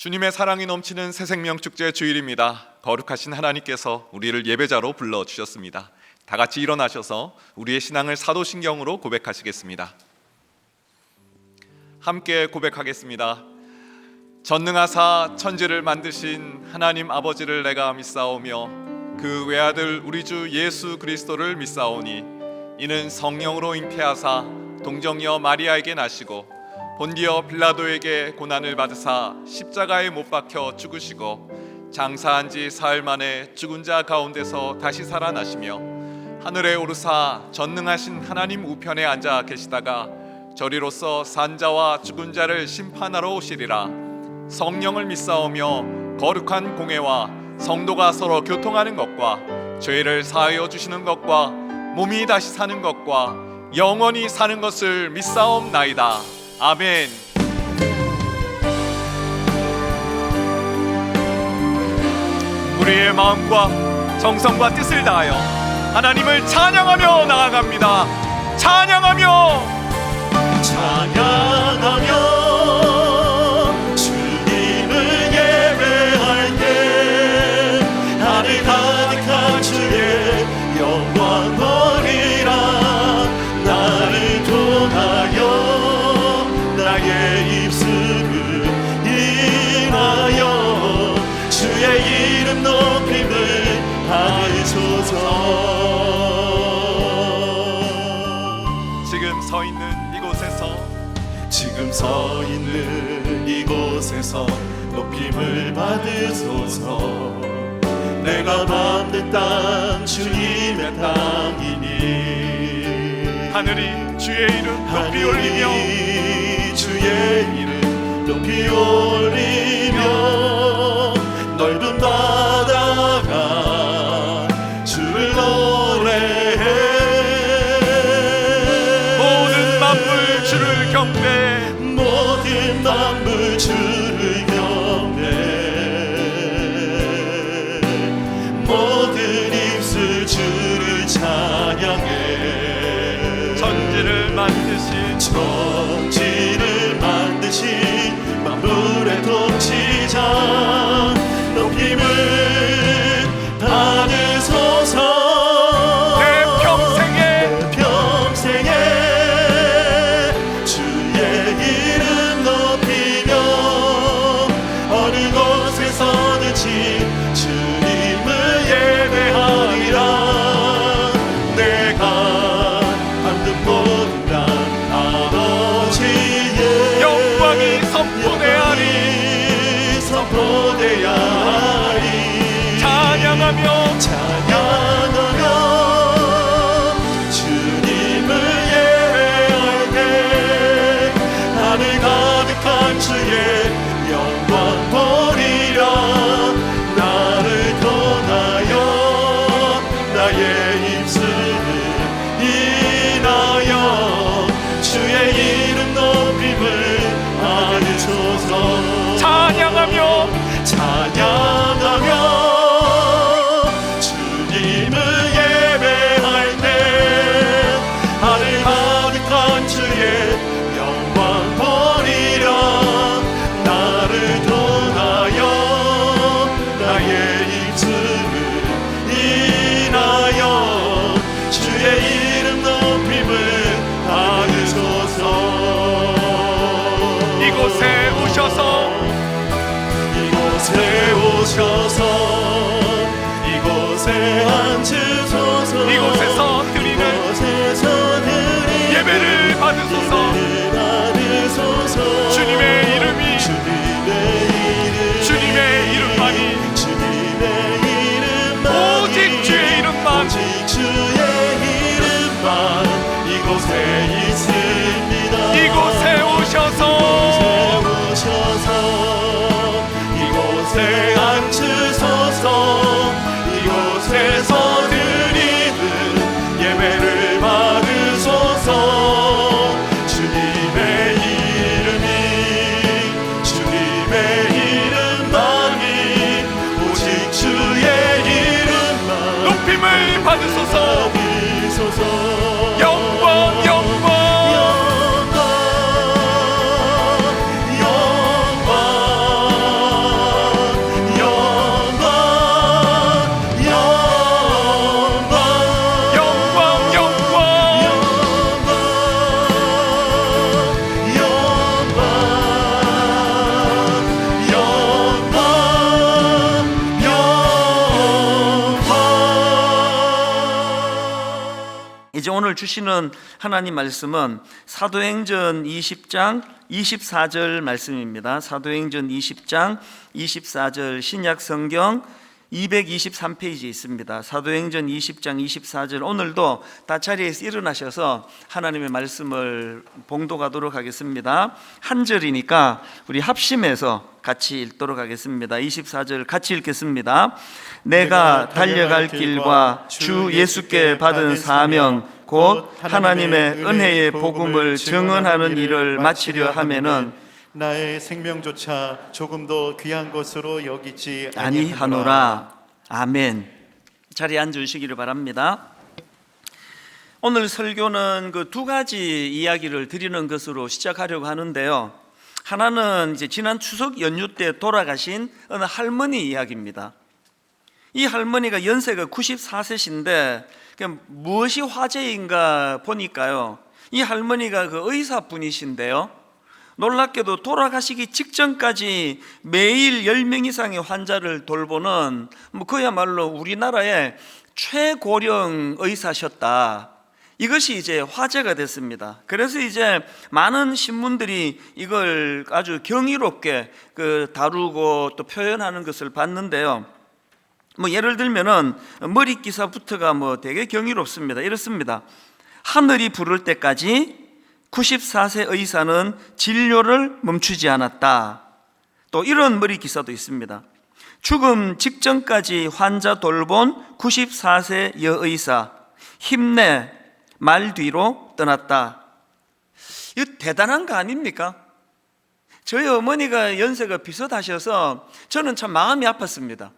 주님의 사랑이 넘치는 새생명축제 주일입니다. 거룩하신 하나님께서 우리를 예배자로 불러주셨습니다. 다 같이 일어나셔서 우리의 신앙을 사도신경으로 고백하시겠습니다. 함께 고백하겠습니다. 전능하사 천지를 만드신 하나님 아버지를 내가 믿사오며 그 외아들 우리 주 예수 그리스도를 믿사오니 이는 성령으로 잉태하사 동정녀 마리아에게 나시고 본디어 빌라도에게 고난을 받으사 십자가에 못 박혀 죽으시고 장사한 지 사흘 만에 죽은 자 가운데서 다시 살아나시며 하늘에 오르사 전능하신 하나님 우편에 앉아 계시다가 저리로서 산자와 죽은 자를 심판하러 오시리라. 성령을 믿사오며 거룩한 공회와 성도가 서로 교통하는 것과 죄를 사하여 주시는 것과 몸이 다시 사는 것과 영원히 사는 것을 믿사옵나이다. 아멘. 우리의 마음과 정성과 뜻을 다하여 하나님을 찬양하며 나아갑니다. 찬양하며 주님을 예배할 때 하늘 가득한 주의 영광 보리라. 나를 통하여 나의 입술을 인하여 주의 이름 높임을 하소서. 지금 서 있는 이곳에서 높임을 받으소서. 내가 밟는 땅 주님의 땅이니 하늘이 주의 이름 높이 올리며 주의 이름 높이 올리며 넓은 바다가 주를 노래해. 모든 만물 주를 경배, 모든 만물 주를 경배. 모든 입술 주를 찬양해. 천지를 만드신 만물의 통치자 높임을 받으소서. 내 평생에 주의 이름 높이며 어느 곳에서든지 주님을 예배하리라. 내가 만든 모든 땅 아버지의 영광이 선포되하리. 찬양하며 주님을 예배할 때 하늘 가득한 주의 영광 보리라. 나를 통하여 나의 입술을 인하여 주의 이름 높임을 받으소서. 찬양하며 주님을 예배할 때 하늘 가득한 주의 영광 보리라. 나를 통하여 나의 입술을 인하여 주의 이름 높임을 받으소서. 이곳에 오셔서 이곳에 앉으소서. 이곳에서 드리는 예배를 받으소서. 주님의 이름만이 오직 주의 이름만 이곳에 있습니다. 이곳에 오셔서 이곳에 앉으소서. 이곳에서 드리는 예배를 받으소서. 주님의 이름만이 오직 주의 이름만 높임을 받으소서. 영광 오늘 주시는 하나님 말씀은 사도행전 20장 24절 말씀입니다. 사도행전 20장 24절 신약성경 223페이지에 있습니다. 사도행전 20장 24절, 오늘도 다 자리에서 일어나셔서 하나님의 말씀을 봉독하도록 하겠습니다. 한 절이니까 우리 합심해서 같이 읽도록 하겠습니다. 24절 같이 읽겠습니다. 내가 달려갈 길과 주 예수께 받은 사명 곧 하나님의 은혜의 복음을 증언하는 일을 마치려 하면은 나의 생명조차 조금도 귀한 것으로 여기지 아니하노라. 아멘. 자리에 앉으시기를 바랍니다. 오늘 설교는 그 두 가지 이야기를 드리는 것으로 시작하려고 하는데요. 하나는 이제 지난 추석 연휴 때 돌아가신 어느 할머니 이야기입니다. 이 할머니가 연세가 94세신데 무엇이 화제인가 보니까요, 이 할머니가 그 의사분이신데요, 놀랍게도 돌아가시기 직전까지 매일 10명 이상의 환자를 돌보는 그야말로 우리나라의 최고령 의사셨다. 이것이 이제 화제가 됐습니다. 그래서 이제 많은 신문들이 이걸 아주 경이롭게 다루고 또 표현하는 것을 봤는데요. 예를 들면은 머리 기사부터가 되게 경이롭습니다. 이렇습니다. 하늘이 부를 때까지 94세 의사는 진료를 멈추지 않았다. 또 이런 머리 기사도 있습니다. 죽음 직전까지 환자 돌본 94세 여의사 힘내 말 뒤로 떠났다. 이거 대단한 거 아닙니까? 저희 어머니가 연세가 비슷하셔서 저는 참 마음이 아팠습니다.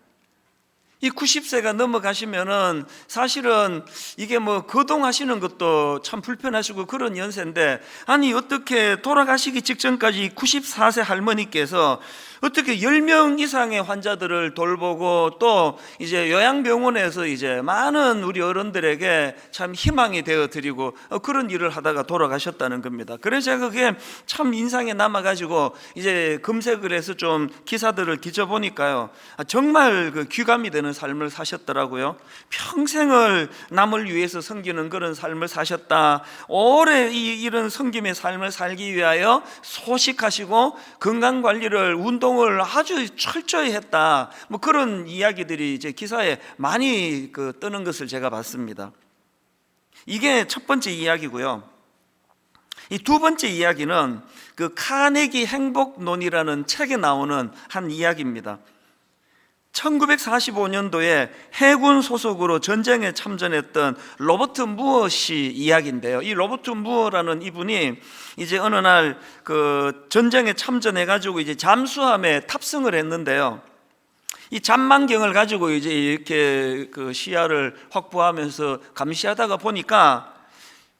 이 90세가 넘어가시면은 사실은 이게 거동하시는 것도 참 불편하시고 그런 연세인데, 아니 어떻게 돌아가시기 직전까지 94세 할머니께서 어떻게 10명 이상의 환자들을 돌보고 또 이제 요양병원에서 이제 많은 우리 어른들에게 참 희망이 되어 드리고 그런 일을 하다가 돌아가셨다는 겁니다. 그래서 제가 그게 참 인상에 남아가지고 이제 검색을 해서 좀 기사들을 뒤져보니까요, 정말 귀감이 되는 삶을 사셨더라고요. 평생을 남을 위해서 섬기는 그런 삶을 사셨다. 오래 이런 섬김의 삶을 살기 위하여 소식하시고 건강관리를 운동을 아주 철저히 했다. 그런 이야기들이 이제 기사에 많이 뜨는 것을 제가 봤습니다. 이게 첫 번째 이야기고요. 이 두 번째 이야기는 카네기 행복론이라는 책에 나오는 한 이야기입니다. 1945년도에 해군 소속으로 전쟁에 참전했던 로버트 무어 씨 이야기인데요. 이 로버트 무어라는 이분이 이제 어느 날 전쟁에 참전해가지고 이제 잠수함에 탑승을 했는데요. 이 잠망경을 가지고 이제 이렇게 시야를 확보하면서 감시하다가 보니까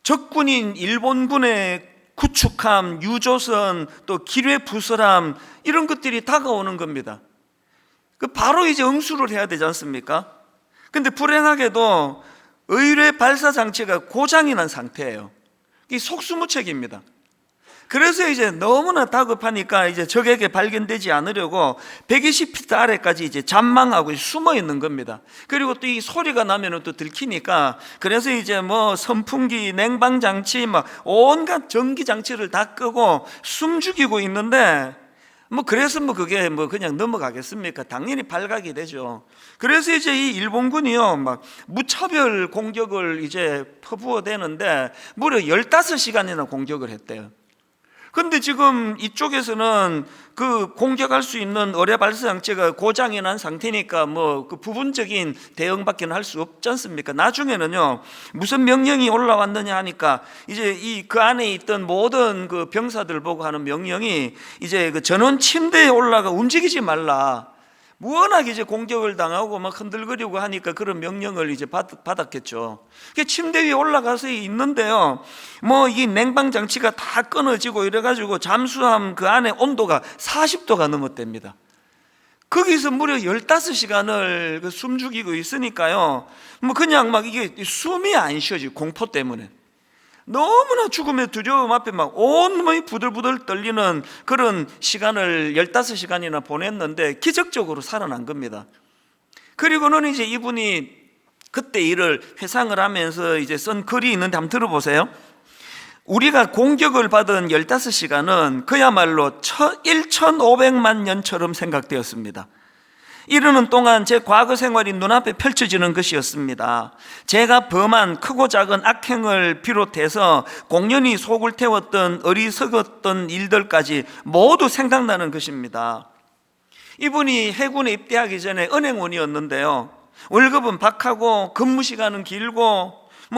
적군인 일본군의 구축함, 유조선, 또 기뢰 부설함 이런 것들이 다가오는 겁니다. 바로 이제 응수를 해야 되지 않습니까? 근데 불행하게도 의뢰 발사 장치가 고장이 난 상태예요. 이 속수무책입니다. 그래서 이제 너무나 다급하니까 이제 적에게 발견되지 않으려고 120피트 아래까지 이제 잠망하고 숨어 있는 겁니다. 그리고 또 이 소리가 나면은 또 들키니까, 그래서 이제 선풍기, 냉방 장치, 온갖 전기 장치를 다 끄고 숨 죽이고 있는데, 그래서 그게 그냥 넘어가겠습니까? 당연히 발각이 되죠. 그래서 이제 이 일본군이요, 무차별 공격을 이제 퍼부어대는데 무려 15시간이나 공격을 했대요. 근데 지금 이쪽에서는 공격할 수 있는 의뢰 발사 장치가 고장이 난 상태니까 부분적인 대응밖에 할 수 없지 않습니까? 나중에는요, 무슨 명령이 올라왔느냐 하니까 이제 그 안에 있던 모든 병사들 보고 하는 명령이 이제 전원 침대에 올라가 움직이지 말라. 워낙 이제 공격을 당하고 흔들거리고 하니까 그런 명령을 이제 받았겠죠. 침대 위에 올라가서 있는데요, 이 냉방 장치가 다 끊어지고 이래가지고 잠수함 그 안에 온도가 40도가 넘었답니다. 거기서 무려 15시간을 숨 죽이고 있으니까요, 그냥 이게 숨이 안 쉬어지고 공포 때문에 너무나 죽음의 두려움 앞에 온몸이 부들부들 떨리는 그런 시간을 15시간이나 보냈는데 기적적으로 살아난 겁니다. 그리고는 이제 이분이 그때 일을 회상을 하면서 이제 쓴 글이 있는데 한번 들어보세요. 우리가 공격을 받은 15시간은 그야말로 1500만 년처럼 생각되었습니다. 이르는 동안 제 과거 생활이 눈앞에 펼쳐지는 것이었습니다. 제가 범한 크고 작은 악행을 비롯해서 공연히 속을 태웠던 어리석었던 일들까지 모두 생각나는 것입니다. 이분이 해군에 입대하기 전에 은행원이었는데요, 월급은 박하고 근무 시간은 길고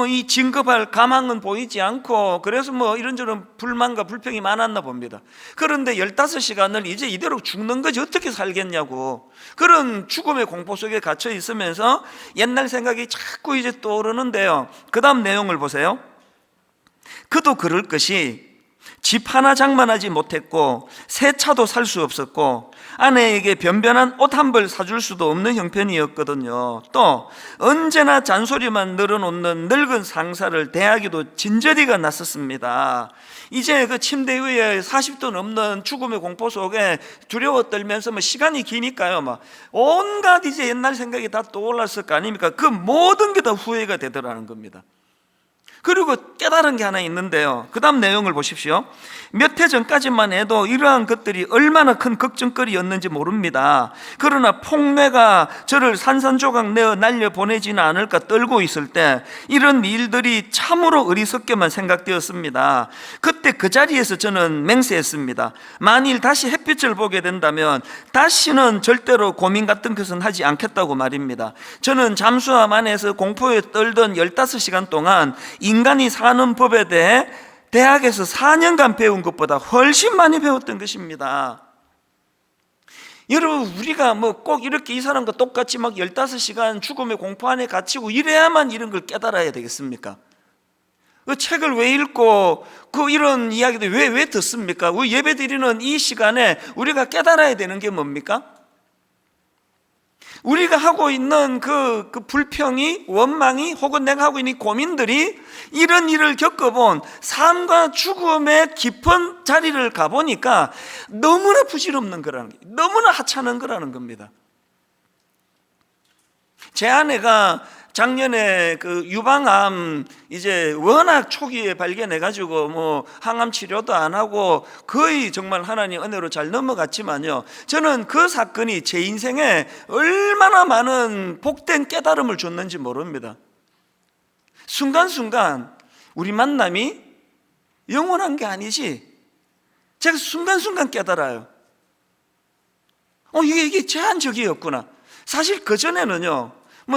이 진급할 가망은 보이지 않고, 그래서 이런저런 불만과 불평이 많았나 봅니다. 그런데 15시간을 이제 이대로 죽는 거지 어떻게 살겠냐고, 그런 죽음의 공포 속에 갇혀 있으면서 옛날 생각이 자꾸 이제 떠오르는데요, 그 다음 내용을 보세요. 그도 그럴 것이 집 하나 장만하지 못했고 새 차도 살 수 없었고 아내에게 변변한 옷 한 벌 사줄 수도 없는 형편이었거든요. 또 언제나 잔소리만 늘어놓는 늙은 상사를 대하기도 진저리가 났었습니다. 이제 그 침대 위에 40도 넘는 죽음의 공포 속에 두려워 떨면서 시간이 기니까요, 온갖 이제 옛날 생각이 다 떠올랐을 거 아닙니까? 그 모든 게 다 후회가 되더라는 겁니다. 그리고 깨달은 게 하나 있는데요, 그 다음 내용을 보십시오. 몇 해 전까지만 해도 이러한 것들이 얼마나 큰 걱정거리였는지 모릅니다. 그러나 폭내가 저를 산산조각 내어 날려보내지는 않을까 떨고 있을 때 이런 일들이 참으로 어리석게만 생각되었습니다. 그때 그 자리에서 저는 맹세했습니다. 만일 다시 햇빛을 보게 된다면 다시는 절대로 고민 같은 것은 하지 않겠다고 말입니다. 저는 잠수함 안에서 공포에 떨던 15시간 동안 인간이 사는 법에 대해 대학에서 4년간 배운 것보다 훨씬 많이 배웠던 것입니다. 여러분, 우리가 꼭 이렇게 이 사람과 똑같이 15시간 죽음의 공포 안에 갇히고 이래야만 이런 걸 깨달아야 되겠습니까? 그 책을 왜 읽고 이런 이야기들 왜 듣습니까? 우리 예배 드리는 이 시간에 우리가 깨달아야 되는 게 뭡니까? 우리가 하고 있는 그 불평이, 원망이, 혹은 내가 하고 있는 고민들이 이런 일을 겪어본 삶과 죽음의 깊은 자리를 가보니까 너무나 부질없는 거라는 게, 너무나 하찮은 거라는 겁니다. 제 아내가 작년에 그 유방암 이제 워낙 초기에 발견해가지고 항암 치료도 안 하고 거의 정말 하나님 은혜로 잘 넘어갔지만요, 저는 그 사건이 제 인생에 얼마나 많은 복된 깨달음을 줬는지 모릅니다. 순간순간 우리 만남이 영원한 게 아니지, 제가 순간순간 깨달아요. 이게 제한적이었구나. 사실 그전에는요,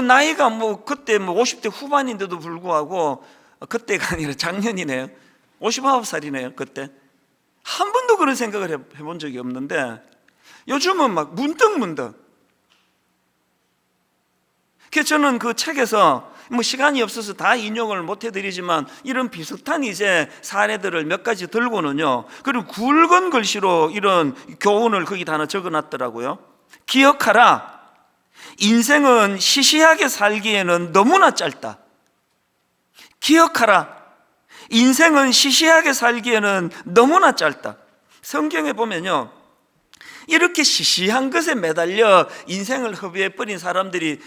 나이가 그때 50대 후반인데도 불구하고, 그때가 아니라 작년이네요, 59살이네요. 그때 한 번도 그런 생각을 해본 적이 없는데 요즘은 문득문득. 그래서 저는 그 책에서 시간이 없어서 다 인용을 못 해드리지만 이런 비슷한 이제 사례들을 몇 가지 들고는요, 그리고 굵은 글씨로 이런 교훈을 거기다 하나 적어놨더라고요. 기억하라, 인생은 시시하게 살기에는 너무나 짧다. 기억하라, 인생은 시시하게 살기에는 너무나 짧다. 성경에 보면요, 이렇게 시시한 것에 매달려 인생을 허비해버린 사람들이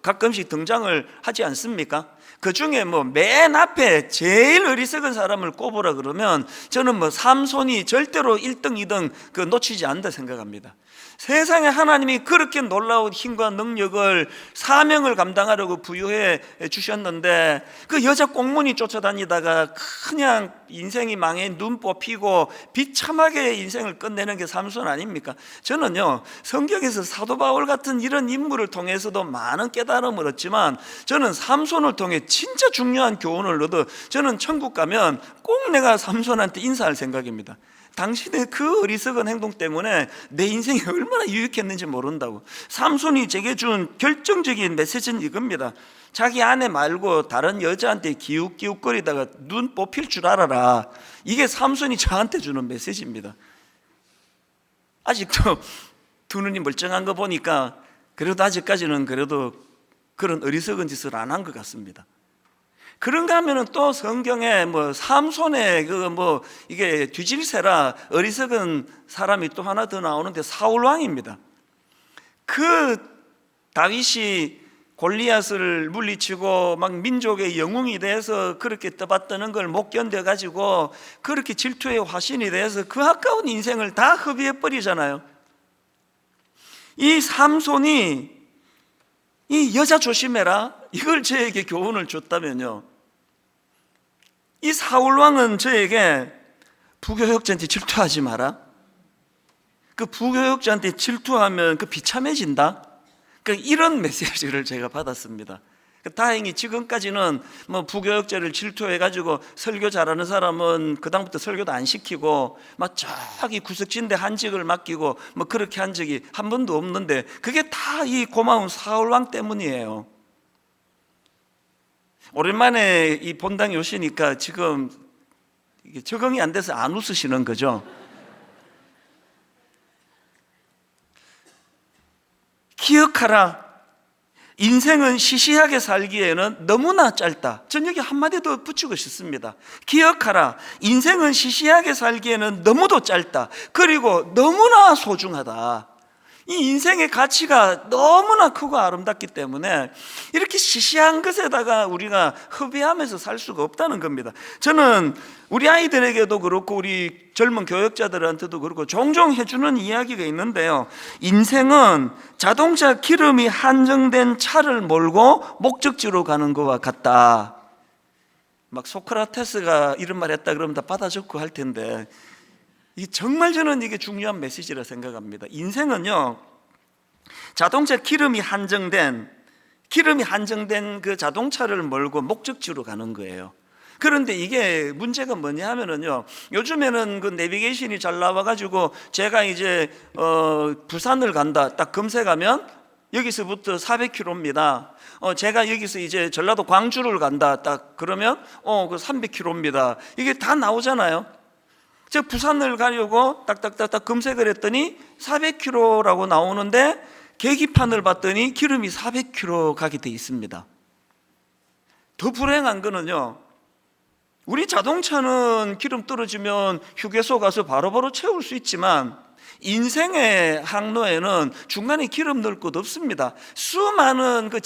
가끔씩 등장을 하지 않습니까? 그 중에 맨 앞에 제일 어리석은 사람을 꼽으라 그러면 저는 삼손이 절대로 1등, 2등 놓치지 않는다 생각합니다. 세상에 하나님이 그렇게 놀라운 힘과 능력을, 사명을 감당하려고 부여해 주셨는데 그 여자 꽁무니 쫓아다니다가 그냥 인생이 망해 눈 뽑히고 비참하게 인생을 끝내는 게 삼손 아닙니까? 저는요, 성경에서 사도 바울 같은 이런 인물을 통해서도 많은 깨달음을 얻지만 저는 삼손을 통해 진짜 중요한 교훈을 얻어 저는 천국 가면 꼭 내가 삼손한테 인사할 생각입니다. 당신의 그 어리석은 행동 때문에 내 인생이 얼마나 유익했는지 모른다고. 삼손이 제게 준 결정적인 메시지는 이겁니다. 자기 아내 말고 다른 여자한테 기웃기웃거리다가 눈 뽑힐 줄 알아라. 이게 삼손이 저한테 주는 메시지입니다. 아직도 두 눈이 멀쩡한 거 보니까 그래도 아직까지는 그래도 그런 어리석은 짓을 안 한 것 같습니다. 그런가 하면은 또 성경에 삼손의 이게 뒤질세라 어리석은 사람이 또 하나 더 나오는데 사울 왕입니다. 그 다윗이 골리앗을 물리치고 막 민족의 영웅이 돼서 그렇게 떠받드는 걸 못 견뎌가지고 그렇게 질투의 화신이 돼서 그 아까운 인생을 다 허비해 버리잖아요. 이 삼손이 이 여자 조심해라 이걸 저에게 교훈을 줬다면요, 이 사울왕은 저에게 부교역자한테 질투하지 마라, 그 부교역자한테 질투하면 그 비참해진다, 이런 메시지를 제가 받았습니다. 다행히 지금까지는 뭐 부교역자를 질투해가지고 설교 잘하는 사람은 그 다음부터 설교도 안 시키고 막 저기 구석진데 한직을 맡기고 뭐 그렇게 한 적이 한 번도 없는데, 그게 다 이 고마운 사울왕 때문이에요. 오랜만에 이 본당에 오시니까 지금 이게 적응이 안 돼서 안 웃으시는 거죠? 기억하라, 인생은 시시하게 살기에는 너무나 짧다. 전 여기 한마디 더 붙이고 싶습니다. 기억하라, 인생은 시시하게 살기에는 너무도 짧다. 그리고 너무나 소중하다. 이 인생의 가치가 너무나 크고 아름답기 때문에 이렇게 시시한 것에다가 우리가 허비하면서 살 수가 없다는 겁니다. 저는 우리 아이들에게도 그렇고 우리 젊은 교역자들한테도 그렇고 종종 해주는 이야기가 있는데요, 인생은 자동차 기름이 한정된 차를 몰고 목적지로 가는 것과 같다. 막 소크라테스가 이런 말 했다 그러면 다 받아 적고 할 텐데, 정말 저는 이게 중요한 메시지라 생각합니다. 인생은요, 자동차 기름이 한정된 그 자동차를 몰고 목적지로 가는 거예요. 그런데 이게 문제가 뭐냐 하면은요, 요즘에는 그 내비게이션이 잘 나와가지고 제가 이제 부산을 간다 딱 검색하면 여기서부터 400km입니다. 제가 여기서 이제 전라도 광주를 간다 딱 그러면 그 300km입니다. 이게 다 나오잖아요. 제가 부산을 가려고 딱딱딱딱 검색을 했더니 400km라고 나오는데 계기판을 봤더니 기름이 400km 가게 돼 있습니다. 더 불행한 거는요, 우리 자동차는 기름 떨어지면 휴게소 가서 바로바로 채울 수 있지만 인생의 항로에는 중간에 기름 넣을 곳 없습니다. 수많은 그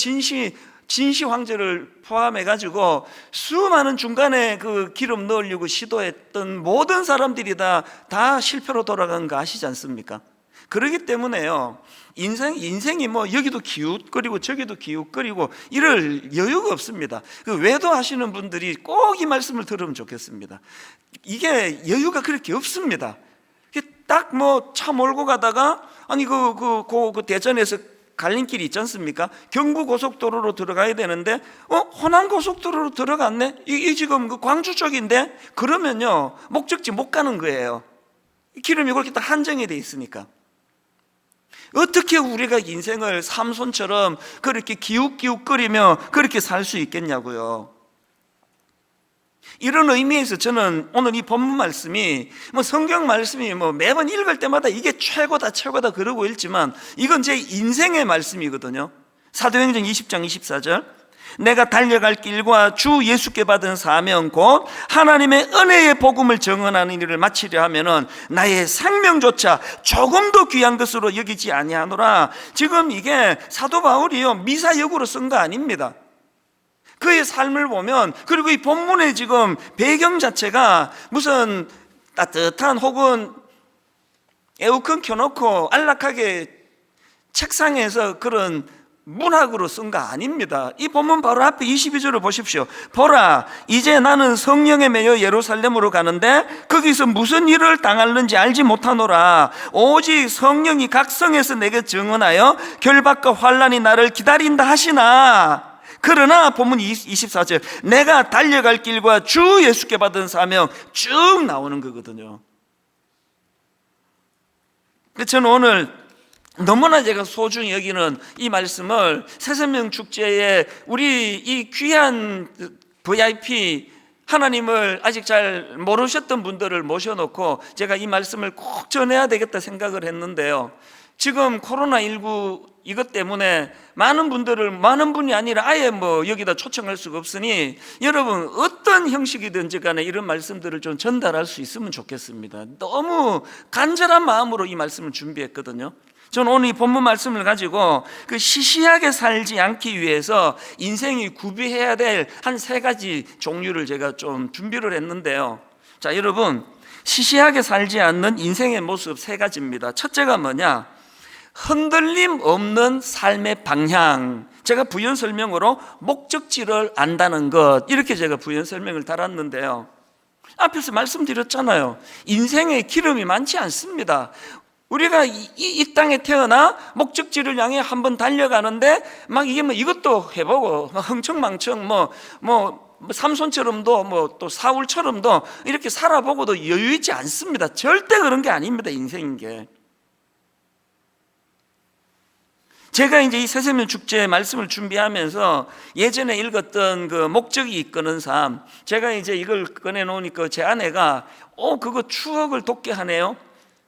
진시 황제를 포함해 가지고 수많은 중간에 그 기름 넣으려고 시도했던 모든 사람들이 다 실패로 돌아간 거 아시지 않습니까? 그렇기 때문에요, 인생이 뭐 여기도 기웃거리고 저기도 기웃거리고 이럴 여유가 없습니다. 그 외도하시는 분들이 꼭 이 말씀을 들으면 좋겠습니다. 이게 여유가 그렇게 없습니다. 딱 뭐 차 몰고 가다가 아니 그 대전에서 갈림길이 있지 않습니까? 경부고속도로로 들어가야 되는데 호남고속도로로 들어갔네? 이 지금 그 광주 쪽인데? 그러면요, 목적지 못 가는 거예요. 기름이 그렇게 딱 한정이 돼 있으니까. 어떻게 우리가 인생을 삼손처럼 그렇게 기웃기웃거리며 그렇게 살 수 있겠냐고요. 이런 의미에서 저는 오늘 이 본문 말씀이 성경 말씀이 매번 읽을 때마다 이게 최고다 그러고 읽지만 이건 제 인생의 말씀이거든요. 사도행전 20장 24절, 내가 달려갈 길과 주 예수께 받은 사명 곧 하나님의 은혜의 복음을 증언하는 일을 마치려 하면은 나의 생명조차 조금도 귀한 것으로 여기지 아니하노라. 지금 이게 사도 바울이요, 미사역으로 쓴 거 아닙니다. 그의 삶을 보면, 그리고 이 본문의 지금 배경 자체가 무슨 따뜻한 혹은 에어컨 켜놓고 안락하게 책상에서 그런 문학으로 쓴 거 아닙니다. 이 본문 바로 앞에 22절을 보십시오. 보라, 이제 나는 성령에 매여 예루살렘으로 가는데 거기서 무슨 일을 당하는지 알지 못하노라. 오직 성령이 각 성에서 내게 증언하여 결박과 환난이 나를 기다린다 하시나. 그러나 본문 24절, 내가 달려갈 길과 주 예수께 받은 사명 쭉 나오는 거거든요. 저는 오늘 너무나 제가 소중히 여기는 이 말씀을 새생명 축제에 우리 이 귀한 VIP 하나님을 아직 잘 모르셨던 분들을 모셔놓고 제가 이 말씀을 꼭 전해야 되겠다 생각을 했는데요, 지금 코로나19 이것 때문에 많은 분이 아니라 아예 뭐 여기다 초청할 수가 없으니 여러분 어떤 형식이든지 간에 이런 말씀들을 좀 전달할 수 있으면 좋겠습니다. 너무 간절한 마음으로 이 말씀을 준비했거든요. 저는 오늘 이 본문 말씀을 가지고 그 시시하게 살지 않기 위해서 인생이 구비해야 될 한 3가지 종류를 제가 좀 준비를 했는데요. 자, 여러분, 시시하게 살지 않는 인생의 모습 3가지입니다. 첫째가 뭐냐? 흔들림 없는 삶의 방향. 제가 부연 설명으로 목적지를 안다는 것, 이렇게 제가 부연 설명을 달았는데요. 앞에서 말씀드렸잖아요. 인생에 기름이 많지 않습니다. 우리가 이 땅에 태어나 목적지를 향해 한번 달려가는데 막 이게 뭐 이것도 해보고 흥청망청 뭐 삼손처럼도 또 사울처럼도 이렇게 살아보고도 여유 있지 않습니다. 절대 그런 게 아닙니다. 인생인 게. 제가 이제 이 새세면 축제 말씀을 준비하면서 예전에 읽었던 그 목적이 이끄는 삶, 제가 이제 이걸 꺼내 놓으니까 제 아내가 그거 추억을 돋게 하네요.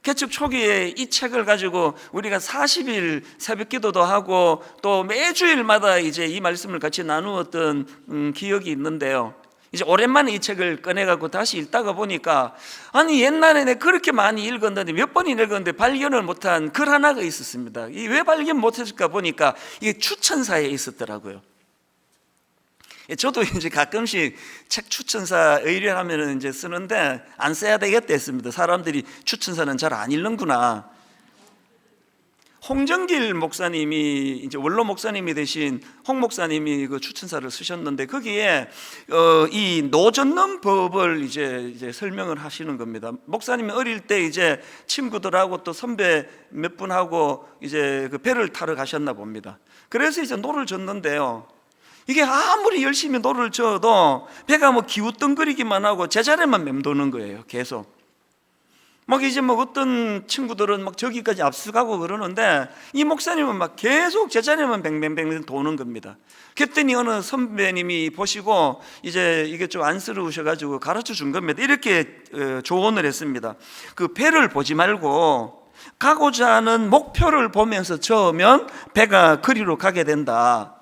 개척 초기에 이 책을 가지고 우리가 40일 새벽 기도도 하고 또 매주일마다 이제 이 말씀을 같이 나누었던 기억이 있는데요. 이제 오랜만에 이 책을 꺼내갖고 다시 읽다가 보니까 아니 옛날에 내가 그렇게 많이 읽었는데 몇 번이나 읽었는데 발견을 못한 글 하나가 있었습니다. 이 왜 발견 못했을까 보니까 이게 추천사에 있었더라고요. 저도 이제 가끔씩 책 추천사 의뢰하면 이제 쓰는데 안 써야 되겠다 했습니다. 사람들이 추천사는 잘 안 읽는구나. 홍정길 목사님이 이제 원로 목사님이 되신 홍 목사님이 그 추천사를 쓰셨는데 거기에 이 노젓는 법을 이제 설명을 하시는 겁니다. 목사님이 어릴 때 이제 친구들하고 또 선배 몇 분하고 이제 그 배를 타러 가셨나 봅니다. 그래서 이제 노를 젓는데요. 이게 아무리 열심히 노를 저어도 배가 뭐 기우뚱거리기만 하고 제자리만 맴도는 거예요. 계속. 막 이제 뭐 어떤 친구들은 막 저기까지 앞서가고 그러는데 이 목사님은 막 계속 제자리만 뱅뱅뱅 도는 겁니다. 그랬더니 어느 선배님이 보시고 이제 이게 좀 안쓰러우셔가지고 가르쳐 준 겁니다. 이렇게 조언을 했습니다. 그 배를 보지 말고 가고자 하는 목표를 보면서 저으면 배가 그리로 가게 된다.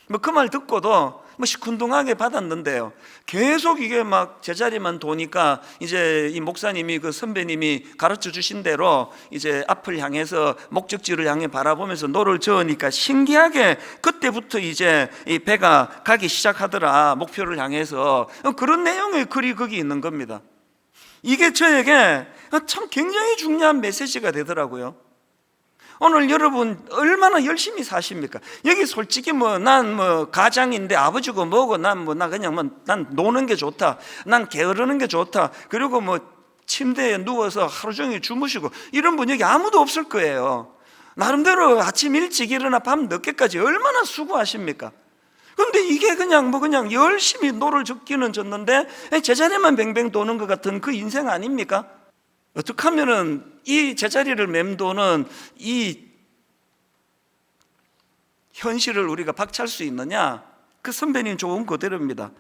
뭐 그 말 듣고도 뭐 시큰둥하게 받았는데요. 계속 이게 막 제자리만 도니까 이제 이 목사님이 그 선배님이 가르쳐 주신 대로 이제 앞을 향해서 목적지를 향해 바라보면서 노를 저으니까 신기하게 그때부터 이제 이 배가 가기 시작하더라. 목표를 향해서 그런 내용의 글이 거기 있는 겁니다. 이게 저에게 참 굉장히 중요한 메시지가 되더라고요. 오늘 여러분 얼마나 열심히 사십니까? 여기 솔직히 난 가장인데 아버지고 뭐고 난 그냥 난 노는 게 좋다. 난 게으르는 게 좋다. 그리고 침대에 누워서 하루 종일 주무시고 이런 분 여기 아무도 없을 거예요. 나름대로 아침 일찍 일어나 밤 늦게까지 얼마나 수고하십니까? 그런데 이게 그냥 열심히 노를 젓기는 젓는데 제자리만 뱅뱅 도는 것 같은 그 인생 아닙니까? 어떻게 하면은 이 제자리를 맴도는 이 현실을 우리가 박차할 수 있느냐? 그 선배님 좋은 그대로입니다.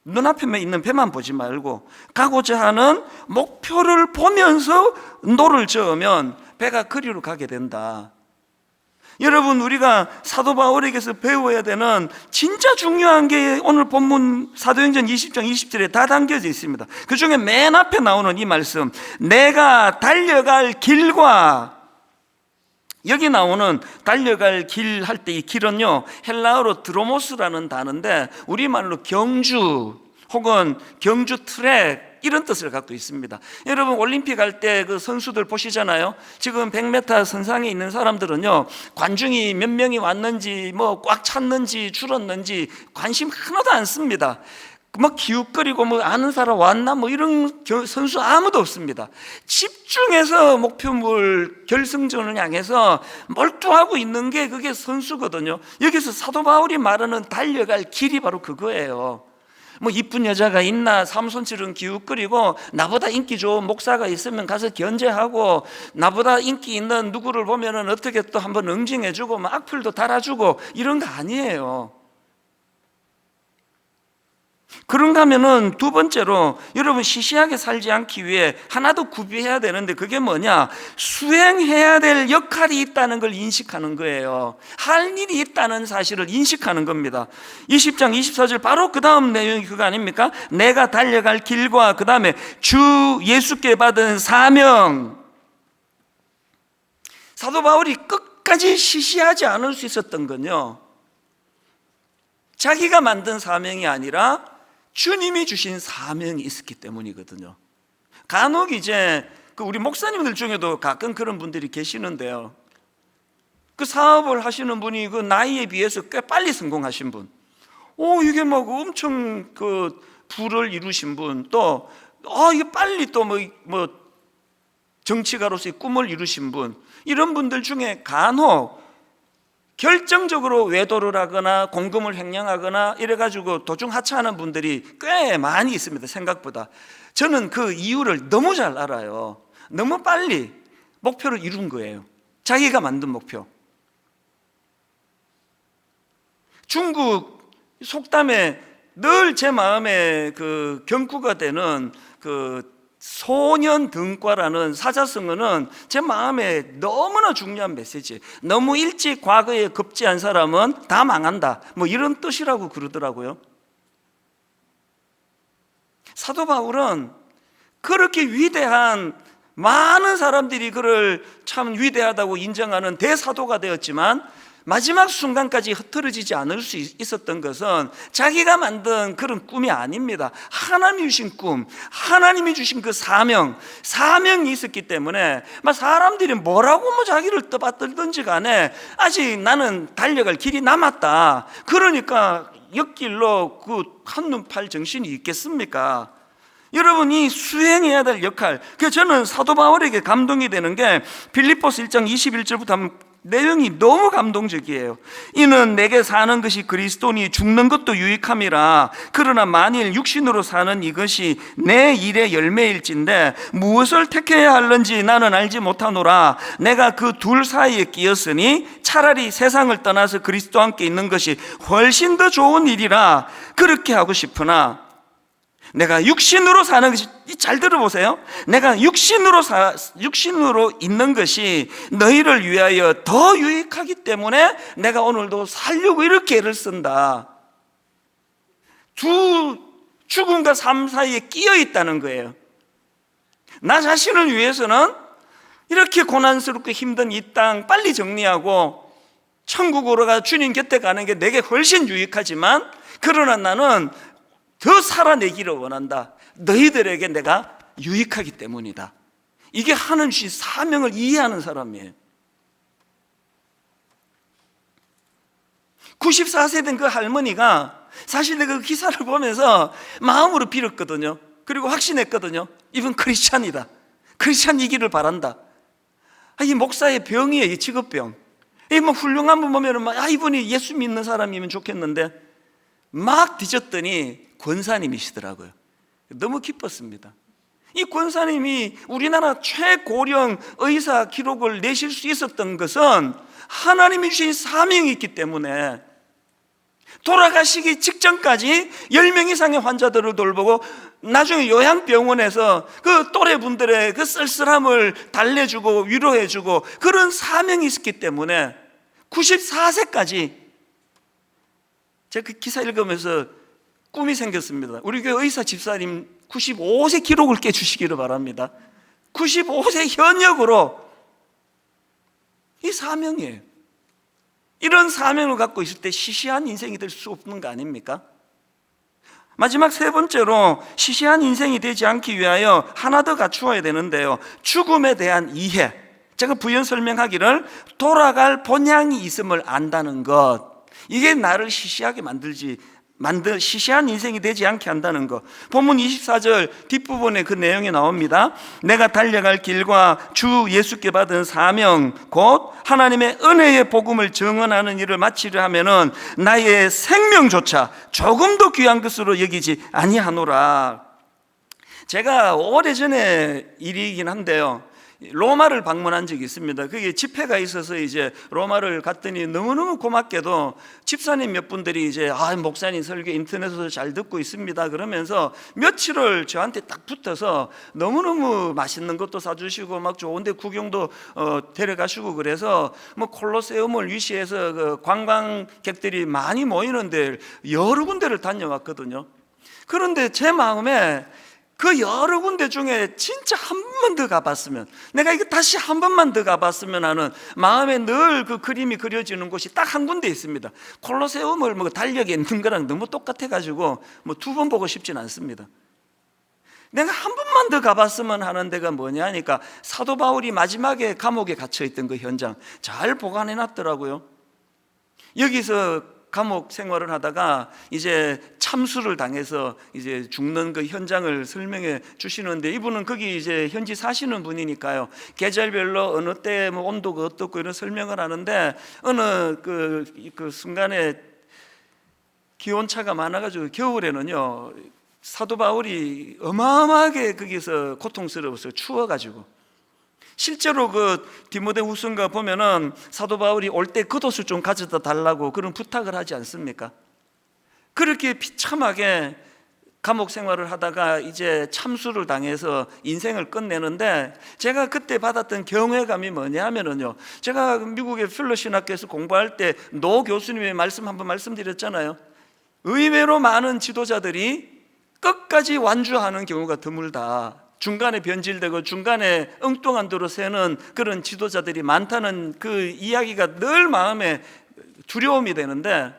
눈앞에 있는 배만 보지 말고 가고자 하는 목표를 보면서 노를 저으면 배가 그리로 가게 된다. 여러분, 우리가 사도 바울에게서 배워야 되는 진짜 중요한 게 오늘 본문 사도행전 20장 20절에 다 담겨져 있습니다. 그 중에 맨 앞에 나오는 이 말씀, 내가 달려갈 길과, 여기 나오는 달려갈 길 할 때 이 길은요 헬라어로 드로모스라는 단어인데 우리말로 경주 혹은 경주 트랙 이런 뜻을 갖고 있습니다. 여러분 올림픽 할 때 그 선수들 보시잖아요. 지금 100m 선상에 있는 사람들은요 관중이 몇 명이 왔는지 꽉 찼는지 줄었는지 관심 하나도 안 씁니다. 기웃거리고 아는 사람 왔나 이런 선수 아무도 없습니다. 집중해서 목표물 결승전을 향해서 몰두하고 있는 게 그게 선수거든요. 여기서 사도 바울이 말하는 달려갈 길이 바로 그거예요. 이쁜 여자가 있나, 삼손처럼 기웃거리고 나보다 인기 좋은 목사가 있으면 가서 견제하고 나보다 인기 있는 누구를 보면은 어떻게 또 한번 응징해주고 악플도 달아주고 이런 거 아니에요. 그런가 하면은 두 번째로 여러분 시시하게 살지 않기 위해 하나 더 구비해야 되는데 그게 뭐냐? 수행해야 될 역할이 있다는 걸 인식하는 거예요. 할 일이 있다는 사실을 인식하는 겁니다. 20장 24절 바로 그 다음 내용이 그거 아닙니까? 내가 달려갈 길과 그 다음에 주 예수께 받은 사명. 사도 바울이 끝까지 시시하지 않을 수 있었던 건요, 자기가 만든 사명이 아니라 주님이 주신 사명이 있었기 때문이거든요. 간혹 이제 우리 목사님들 중에도 가끔 그런 분들이 계시는데요, 그 사업을 하시는 분이 그 나이에 비해서 꽤 빨리 성공하신 분, 이게 막 엄청 그 부를 이루신 분, 또 이게 빨리 또 뭐 정치가로서의 꿈을 이루신 분, 이런 분들 중에 간혹 결정적으로 외도를 하거나 공금을 횡령하거나 이래가지고 도중 하차하는 분들이 꽤 많이 있습니다. 생각보다. 저는 그 이유를 너무 잘 알아요. 너무 빨리 목표를 이룬 거예요. 자기가 만든 목표. 중국 속담에 늘 제 마음에 그 경구가 되는 그 소년 등과라는 사자성어는 제 마음에 너무나 중요한 메시지. 너무 일찍 과거에 급제한 사람은 다 망한다, 뭐 이런 뜻이라고 그러더라고요. 사도 바울은 그렇게 위대한, 많은 사람들이 그를 참 위대하다고 인정하는 대사도가 되었지만 마지막 순간까지 흐트러지지 않을 수 있었던 것은 자기가 만든 그런 꿈이 아닙니다. 하나님이 주신 꿈, 하나님이 주신 그 사명이 있었기 때문에 막 사람들이 뭐라고 자기를 떠받들든지 간에 아직 나는 달려갈 길이 남았다, 그러니까 옆길로 그 한눈 팔 정신이 있겠습니까? 여러분이 수행해야 될 역할, 그래서 저는 사도 바울에게 감동이 되는 게 빌립보서 1장 21절부터 한번 내용이 너무 감동적이에요. 이는 내게 사는 것이 그리스도니 죽는 것도 유익함이라. 그러나 만일 육신으로 사는 이것이 내 일의 열매일진데 무엇을 택해야 할는지 나는 알지 못하노라. 내가 그 둘 사이에 끼었으니 차라리 세상을 떠나서 그리스도와 함께 있는 것이 훨씬 더 좋은 일이라 그렇게 하고 싶으나 내가 육신으로 사는 것이, 잘 들어보세요, 내가 육신으로 있는 것이 너희를 위하여 더 유익하기 때문에 내가 오늘도 살려고 이렇게 애를 쓴다. 두 죽음과 삶 사이에 끼어 있다는 거예요. 나 자신을 위해서는 이렇게 고난스럽고 힘든 이 땅 빨리 정리하고 천국으로 가 주님 곁에 가는 게 내게 훨씬 유익하지만, 그러나 나는 더 살아내기를 원한다. 너희들에게 내가 유익하기 때문이다. 이게 하나님 주신 사명을 이해하는 사람이에요. 94세 된 그 할머니가 사실 내가 그 기사를 보면서 마음으로 빌었거든요. 그리고 확신했거든요. 이분 크리스찬이다. 크리스찬이기를 바란다. 이 목사의 병이에요. 이 직업병. 이 뭐 훌륭한 분 보면은 이분이 예수 믿는 사람이면 좋겠는데 막 뒤졌더니 권사님이시더라고요. 너무 기뻤습니다. 이 권사님이 우리나라 최고령 의사 기록을 내실 수 있었던 것은 하나님이 주신 사명이 있기 때문에 돌아가시기 직전까지 10명 이상의 환자들을 돌보고 나중에 요양병원에서 그 또래분들의 그 쓸쓸함을 달래주고 위로해주고 그런 사명이 있었기 때문에 94세까지, 제가 그 기사 읽으면서 꿈이 생겼습니다. 우리 교회 의사 집사님 95세 기록을 깨주시기를 바랍니다. 95세 현역으로. 이 사명이에요. 이런 사명을 갖고 있을 때 시시한 인생이 될 수 없는 거 아닙니까? 마지막 세 번째로 시시한 인생이 되지 않기 위하여 하나 더 갖추어야 되는데요, 죽음에 대한 이해. 제가 부연 설명하기를 돌아갈 본향이 있음을 안다는 것, 이게 나를 시시하게 시시한 인생이 되지 않게 한다는 것. 본문 24절 뒷부분에 그 내용이 나옵니다. 내가 달려갈 길과 주 예수께 받은 사명 곧 하나님의 은혜의 복음을 증언하는 일을 마치려 하면은 나의 생명조차 조금도 귀한 것으로 여기지 아니하노라. 제가 오래전에 일이긴 한데요, 로마를 방문한 적이 있습니다. 그게 집회가 있어서 이제 로마를 갔더니 너무너무 고맙게도 집사님 몇 분들이 이제 목사님 설교 인터넷에서 잘 듣고 있습니다 그러면서 며칠을 저한테 딱 붙어서 너무너무 맛있는 것도 사주시고 막 좋은데 구경도 데려가시고 그래서 뭐 콜로세움을 위시해서 그 관광객들이 많이 모이는데 여러 군데를 다녀왔거든요. 그런데 제 마음에 그 여러 군데 중에 진짜 한 번 더 가봤으면, 내가 이거 다시 한 번만 더 가봤으면 하는 마음에 늘 그 그림이 그려지는 곳이 딱 한 군데 있습니다. 콜로세움을 뭐 달력에 있는 거랑 너무 똑같아가지고 뭐 두 번 보고 싶진 않습니다. 내가 한 번만 더 가봤으면 하는 데가 뭐냐 하니까 사도 바울이 마지막에 감옥에 갇혀있던 그 현장 잘 보관해 놨더라고요. 여기서 감옥 생활을 하다가 이제 참수를 당해서 이제 죽는 그 현장을 설명해 주시는데, 이분은 거기 이제 현지 사시는 분이니까요. 계절별로 어느 때 뭐 온도가 어떻고 이런 설명을 하는데, 어느 그 순간에 기온차가 많아가지고 겨울에는요 사도 바울이 어마어마하게 거기서 고통스러워서 추워가지고, 실제로 그 디모데후서인가 보면은 사도 바울이 올 때 겉옷을 좀 가져다 달라고 그런 부탁을 하지 않습니까? 그렇게 비참하게 감옥 생활을 하다가 이제 참수를 당해서 인생을 끝내는데, 제가 그때 받았던 경외감이 뭐냐 하면은요, 제가 미국의 필러 신학교에서 공부할 때 노 교수님의 말씀 한번 말씀드렸잖아요. 의외로 많은 지도자들이 끝까지 완주하는 경우가 드물다. 중간에 변질되고 중간에 엉뚱한 도로 새는 그런 지도자들이 많다는 그 이야기가 늘 마음에 두려움이 되는데,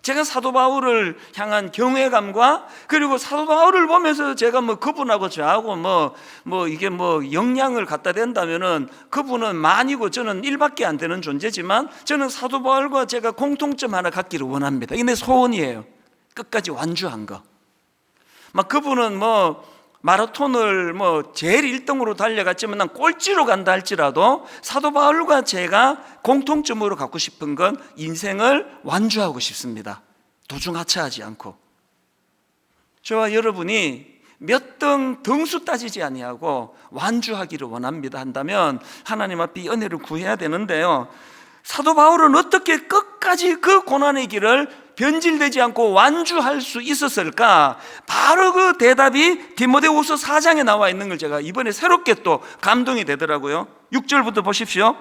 제가 사도 바울을 향한 경외감과, 그리고 사도 바울을 보면서 제가 뭐 그분하고 저하고 이게 영향을 갖다 댄다면은 그분은 만이고 저는 1밖에 안 되는 존재지만, 저는 사도 바울과 제가 공통점 하나 갖기를 원합니다. 이게 내 소원이에요. 끝까지 완주한 거. 그분은 마라톤을 제일 1등으로 달려갔지만 난 꼴찌로 간다 할지라도 사도 바울과 제가 공통점으로 갖고 싶은 건 인생을 완주하고 싶습니다. 도중하차하지 않고. 저와 여러분이 몇 등 등수 따지지 아니하고 완주하기를 원합니다 한다면 하나님 앞에 은혜를 구해야 되는데요, 사도 바울은 어떻게 끝까지 그 고난의 길을 변질되지 않고 완주할 수 있었을까? 바로 그 대답이 디모데후서 4장에 나와 있는 걸 제가 이번에 새롭게 또 감동이 되더라고요. 6절부터 보십시오.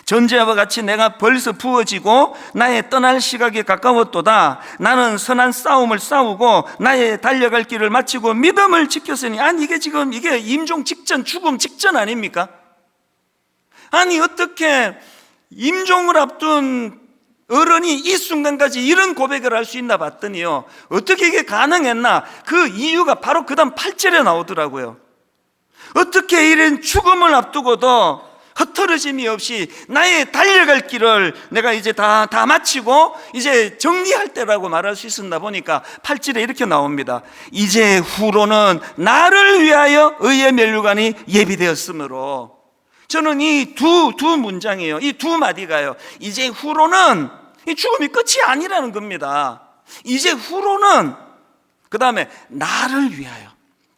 전제와 같이 내가 벌써 부어지고 나의 떠날 시각이 가까웠도다. 나는 선한 싸움을 싸우고 나의 달려갈 길을 마치고 믿음을 지켰으니. 아니 이게 지금 이게 임종 직전, 죽음 직전 아닙니까? 아니 어떻게 임종을 앞둔 어른이 이 순간까지 이런 고백을 할 수 있나 봤더니요, 어떻게 이게 가능했나? 그 이유가 바로 그 다음 8절에 나오더라고요. 어떻게 이런 죽음을 앞두고도 흐트러짐이 없이 나의 달려갈 길을 내가 이제 다 마치고 이제 정리할 때라고 말할 수 있었나 보니까 8절에 이렇게 나옵니다. 이제 후로는 나를 위하여 의의 면류관이 예비되었으므로. 저는 이 두 문장이에요. 이 두 마디가요, 이제 후로는 이 죽음이 끝이 아니라는 겁니다. 이제 후로는, 그 다음에 나를 위하여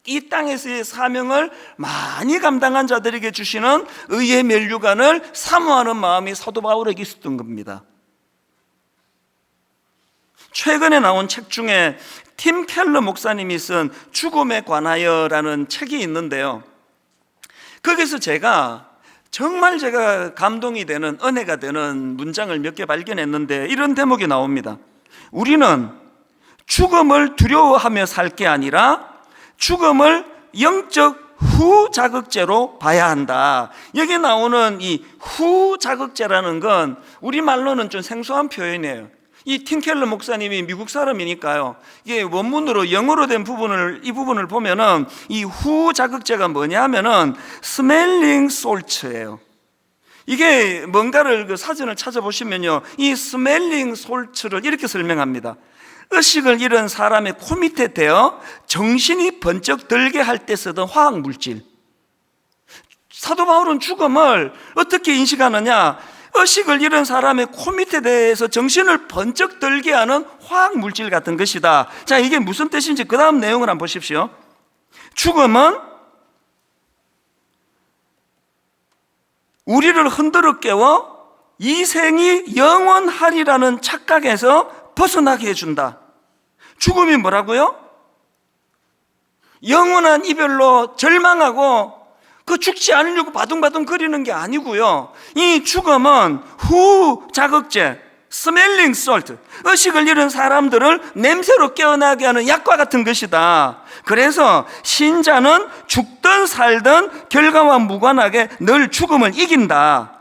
이 땅에서의 사명을 많이 감당한 자들에게 주시는 의의 면류관을 사모하는 마음이 사도 바울에게 있었던 겁니다. 최근에 나온 책 중에 팀 켈러 목사님이 쓴 죽음에 관하여라는 책이 있는데요, 거기서 정말 제가 감동이 되는, 은혜가 되는 문장을 몇 개 발견했는데 이런 대목이 나옵니다. 우리는 죽음을 두려워하며 살 게 아니라 죽음을 영적 후자극제로 봐야 한다. 여기 나오는 이 후자극제라는 건 우리말로는 좀 생소한 표현이에요. 이 팀켈러 목사님이 미국 사람이니까요, 이게 원문으로 영어로 된 이 부분을 보면은 이 후자극제가 뭐냐 하면은 스멜링 솔트예요. 이게 뭔가를 그 사전을 찾아보시면요, 이 스멜링 솔트를 이렇게 설명합니다. 의식을 잃은 사람의 코 밑에 대어 정신이 번쩍 들게 할 때 쓰던 화학 물질. 사도 바울은 죽음을 어떻게 인식하느냐? 의식을 잃은 사람의 코 밑에 대해서 정신을 번쩍 들게 하는 화학 물질 같은 것이다. 자, 이게 무슨 뜻인지 그 다음 내용을 한번 보십시오. 죽음은 우리를 흔들어 깨워 이 생이 영원하리라는 착각에서 벗어나게 해준다. 죽음이 뭐라고요? 영원한 이별로 절망하고 그 죽지 않으려고 바둥바둥 거리는 게 아니고요. 이 죽음은 후 자극제, 스멜링 솔트, 의식을 잃은 사람들을 냄새로 깨어나게 하는 약과 같은 것이다. 그래서 신자는 죽든 살든 결과와 무관하게 늘 죽음을 이긴다.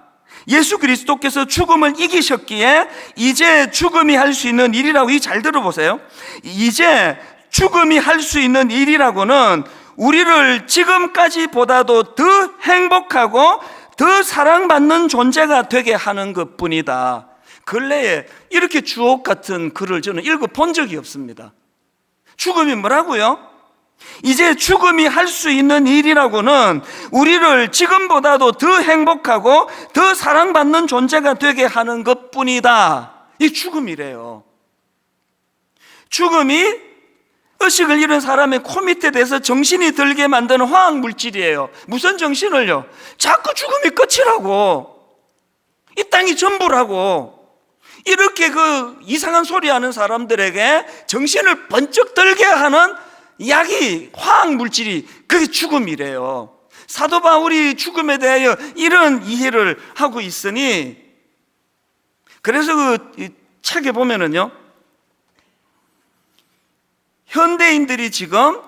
예수 그리스도께서 죽음을 이기셨기에 이제 죽음이 할 수 있는 일이라고, 이 잘 들어보세요. 이제 죽음이 할 수 있는 일이라고는 우리를 지금까지보다도 더 행복하고 더 사랑받는 존재가 되게 하는 것뿐이다. 근래에 이렇게 주옥 같은 글을 저는 읽어본 적이 없습니다. 죽음이 뭐라고요? 이제 죽음이 할 수 있는 일이라고는 우리를 지금보다도 더 행복하고 더 사랑받는 존재가 되게 하는 것뿐이다. 이 죽음이래요. 죽음이 의식을 잃은 사람의 코 밑에 대서 정신이 들게 만드는 화학 물질이에요. 무슨 정신을요? 자꾸 죽음이 끝이라고, 이 땅이 전부라고, 이렇게 그 이상한 소리 하는 사람들에게 정신을 번쩍 들게 하는 약이, 화학 물질이, 그게 죽음이래요. 사도 바울이 죽음에 대하여 이런 이해를 하고 있으니, 그래서 그 책에 보면은요, 현대인들이 지금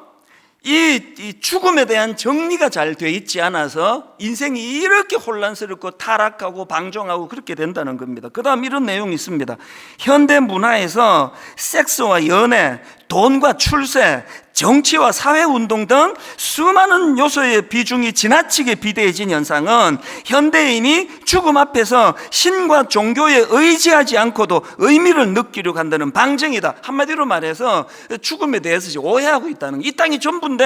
이 죽음에 대한 정리가 잘 돼 있지 않아서 인생이 이렇게 혼란스럽고 타락하고 방종하고 그렇게 된다는 겁니다. 그 다음 이런 내용이 있습니다. 현대 문화에서 섹스와 연애, 돈과 출세, 정치와 사회운동 등 수많은 요소의 비중이 지나치게 비대해진 현상은 현대인이 죽음 앞에서 신과 종교에 의지하지 않고도 의미를 느끼려고 한다는 방증이다. 한마디로 말해서 죽음에 대해서 오해하고 있다는 거. 이 땅이 전부인데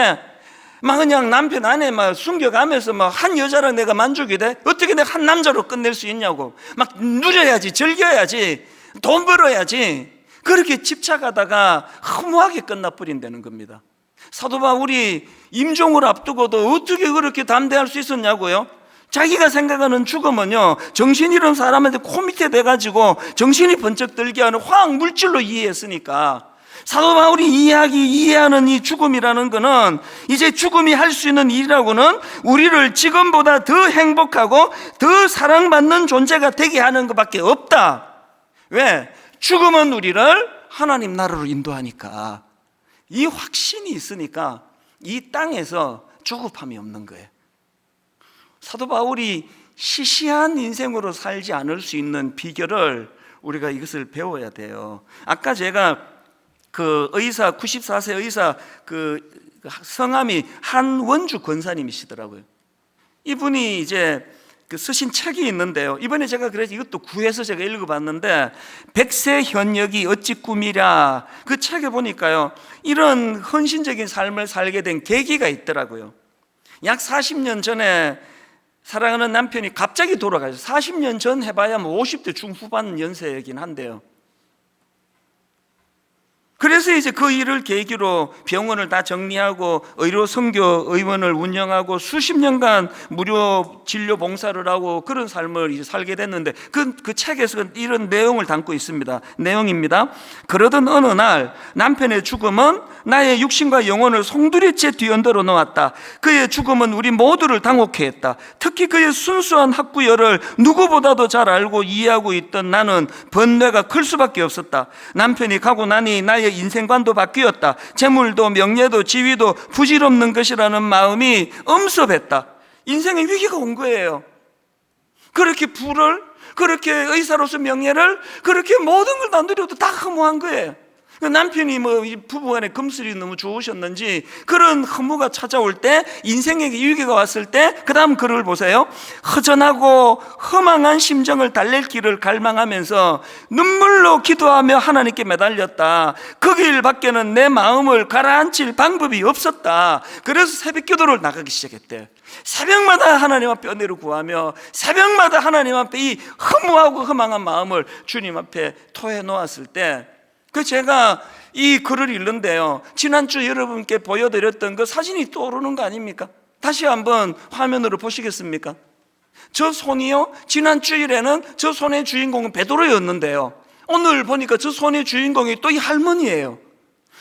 막 그냥 남편 아내 막 숨겨가면서 막 한 여자랑 내가 만족이 돼? 어떻게 내가 한 남자로 끝낼 수 있냐고. 막 누려야지, 즐겨야지, 돈 벌어야지. 그렇게 집착하다가 허무하게 끝나버린다는 겁니다. 사도 바울이 임종을 앞두고도 어떻게 그렇게 담대할 수 있었냐고요? 자기가 생각하는 죽음은요, 정신 잃은 사람한테 코 밑에 대가지고 정신이 번쩍 들게 하는 화학 물질로 이해했으니까. 사도 바울이 이해하는 이 죽음이라는 것은 이제 죽음이 할 수 있는 일이라고는 우리를 지금보다 더 행복하고 더 사랑받는 존재가 되게 하는 것밖에 없다. 왜? 죽음은 우리를 하나님 나라로 인도하니까. 이 확신이 있으니까 이 땅에서 조급함이 없는 거예요. 사도 바울이 시시한 인생으로 살지 않을 수 있는 비결을 우리가 이것을 배워야 돼요. 아까 제가 그 의사, 94세 의사, 그 성함이 한원주 권사님이시더라고요. 이분이 이제 그 쓰신 책이 있는데요. 이번에 제가 그래서 이것도 구해서 제가 읽어봤는데, 백세 현역이 어찌 꿈이랴. 그 책에 보니까요, 이런 헌신적인 삶을 살게 된 계기가 있더라고요. 약 40년 전에 사랑하는 남편이 갑자기 돌아가셨어요. 40년 전 해봐야 뭐 50대 중후반 연세이긴 한데요. 그래서 이제 그 일을 계기로 병원을 다 정리하고 의료 선교 의원을 운영하고 수십 년간 무료 진료 봉사를 하고 그런 삶을 이제 살게 됐는데, 그 책에서 이런 내용을 담고 있습니다. 내용입니다. 그러던 어느 날 남편의 죽음은 나의 육신과 영혼을 송두리째 뒤흔들어 놓았다. 그의 죽음은 우리 모두를 당혹해 했다. 특히 그의 순수한 학구열을 누구보다도 잘 알고 이해하고 있던 나는 번뇌가 클 수밖에 없었다. 남편이 가고 나니 나의 인생관도 바뀌었다. 재물도 명예도 지위도 부질없는 것이라는 마음이 엄습했다. 인생의 위기가 온 거예요. 그렇게 부를, 그렇게 의사로서 명예를, 그렇게 모든 걸 다 누려도 다 허무한 거예요. 남편이 뭐 부부간에 금슬이 너무 좋으셨는지 그런 허무가 찾아올 때, 인생에게 위기가 왔을 때, 그 다음 글을 보세요. 허전하고 허망한 심정을 달랠 길을 갈망하면서 눈물로 기도하며 하나님께 매달렸다. 그 길 밖에는 내 마음을 가라앉힐 방법이 없었다. 그래서 새벽 기도를 나가기 시작했대요. 새벽마다 하나님 앞에 은혜를 구하며 새벽마다 하나님 앞에 이 허무하고 허망한 마음을 주님 앞에 토해 놓았을 때, 제가 이 글을 읽는데요, 지난주 여러분께 보여드렸던 그 사진이 떠오르는 거 아닙니까? 다시 한번 화면으로 보시겠습니까? 저 손이요, 지난 주일에는 저 손의 주인공은 베드로였는데요, 오늘 보니까 저 손의 주인공이 또 이 할머니예요.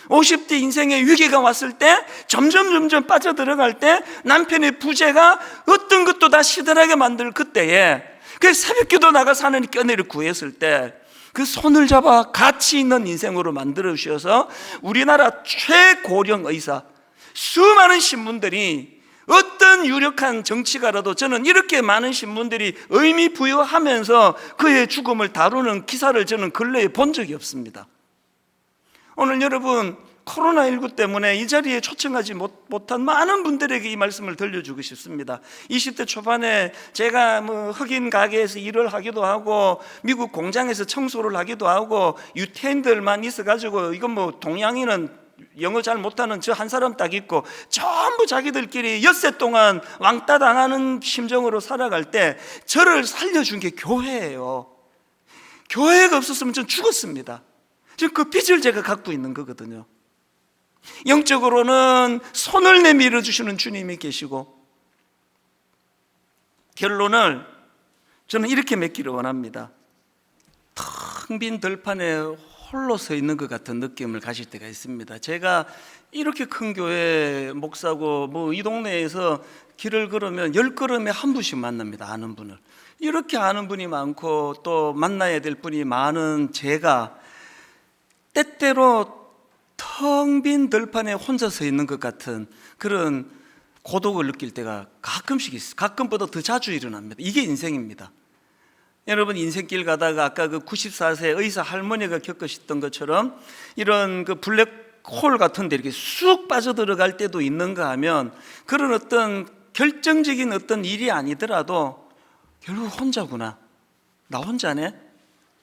50대 인생의 위기가 왔을 때, 점점 빠져들어갈 때, 남편의 부재가 어떤 것도 다 시들하게 만들 그때에, 그 새벽기도 나가서 하나님 껴내려 구했을 때, 그 손을 잡아 가치 있는 인생으로 만들어 주셔서 우리나라 최고령 의사, 수많은 신문들이, 어떤 유력한 정치가라도 저는 이렇게 많은 신문들이 의미 부여하면서 그의 죽음을 다루는 기사를 저는 근래에 본 적이 없습니다. 오늘 여러분, 코로나19 때문에 이 자리에 초청하지 못한 많은 분들에게 이 말씀을 들려주고 싶습니다. 20대 초반에 제가 흑인 가게에서 일을 하기도 하고, 미국 공장에서 청소를 하기도 하고, 유태인들만 있어가지고, 이건 동양인은 영어 잘 못하는 저 한 사람 딱 있고, 전부 자기들끼리 엿새 동안 왕따 당하는 심정으로 살아갈 때, 저를 살려준 게 교회예요. 교회가 없었으면 전 죽었습니다. 지금 그 빚을 제가 갖고 있는 거거든요. 영적으로는 손을 내밀어 주시는 주님이 계시고, 결론을 저는 이렇게 맺기를 원합니다. 텅 빈 들판에 홀로 서 있는 것 같은 느낌을 가질 때가 있습니다. 제가 이렇게 큰 교회 목사고, 이 동네에서 길을 걸으면 10걸음에 한 분씩 만납니다. 아는 분을. 이렇게 아는 분이 많고 또 만나야 될 분이 많은 제가 때때로 텅 빈 들판에 혼자 서 있는 것 같은 그런 고독을 느낄 때가 가끔씩 있어요. 가끔보다 더 자주 일어납니다. 이게 인생입니다. 여러분, 인생길 가다가 아까 그 94세 의사 할머니가 겪으셨던 것처럼 이런 그 블랙홀 같은 데 이렇게 쑥 빠져들어갈 때도 있는가 하면, 그런 어떤 결정적인 어떤 일이 아니더라도 결국 혼자구나, 나 혼자네,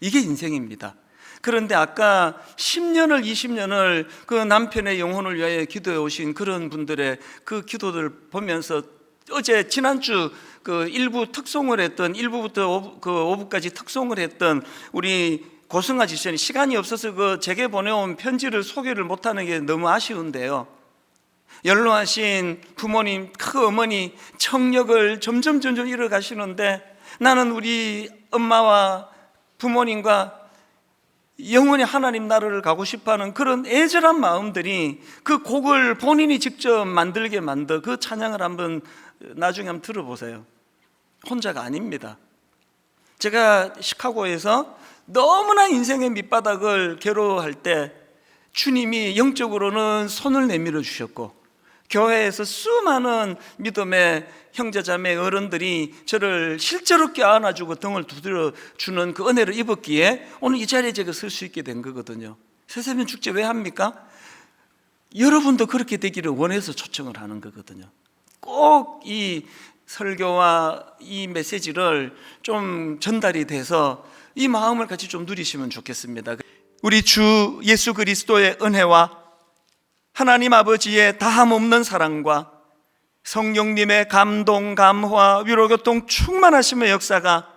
이게 인생입니다. 그런데 아까 10년을 20년을 그 남편의 영혼을 위하여 기도해 오신 그런 분들의 그 기도들 보면서, 어제 지난주 그 일부 특송을 했던, 1부부터 5부까지 특송을 했던 우리 고승아 지선이 시간이 없어서 그 제게 보내온 편지를 소개를 못하는 게 너무 아쉬운데요, 연로하신 부모님, 그 어머니 청력을 점점 잃어가시는데, 나는 우리 엄마와 부모님과 영원히 하나님 나라를 가고 싶어하는 그런 애절한 마음들이 그 곡을 본인이 직접 만들게 만든 그 찬양을 나중에 한번 들어보세요. 혼자가 아닙니다. 제가 시카고에서 너무나 인생의 밑바닥을 괴로워할 때 주님이 영적으로는 손을 내밀어 주셨고, 교회에서 수많은 믿음의 형제자매 어른들이 저를 실제로 껴안아주고 등을 두드려주는 그 은혜를 입었기에 오늘 이 자리에 제가 설 수 있게 된 거거든요. 새세면 축제 왜 합니까? 여러분도 그렇게 되기를 원해서 초청을 하는 거거든요. 꼭 이 설교와 이 메시지를 좀 전달이 돼서 이 마음을 같이 좀 누리시면 좋겠습니다. 우리 주 예수 그리스도의 은혜와 하나님 아버지의 다함없는 사랑과 성령님의 감동, 감화, 위로교통 충만하심의 역사가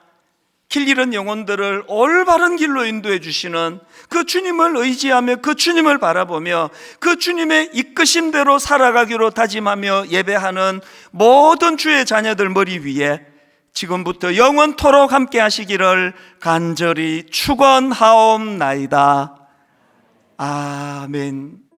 길 잃은 영혼들을 올바른 길로 인도해 주시는 그 주님을 의지하며 그 주님을 바라보며 그 주님의 이끄심대로 살아가기로 다짐하며 예배하는 모든 주의 자녀들 머리 위에 지금부터 영원토록 함께 하시기를 간절히 축원하옵나이다. 아멘.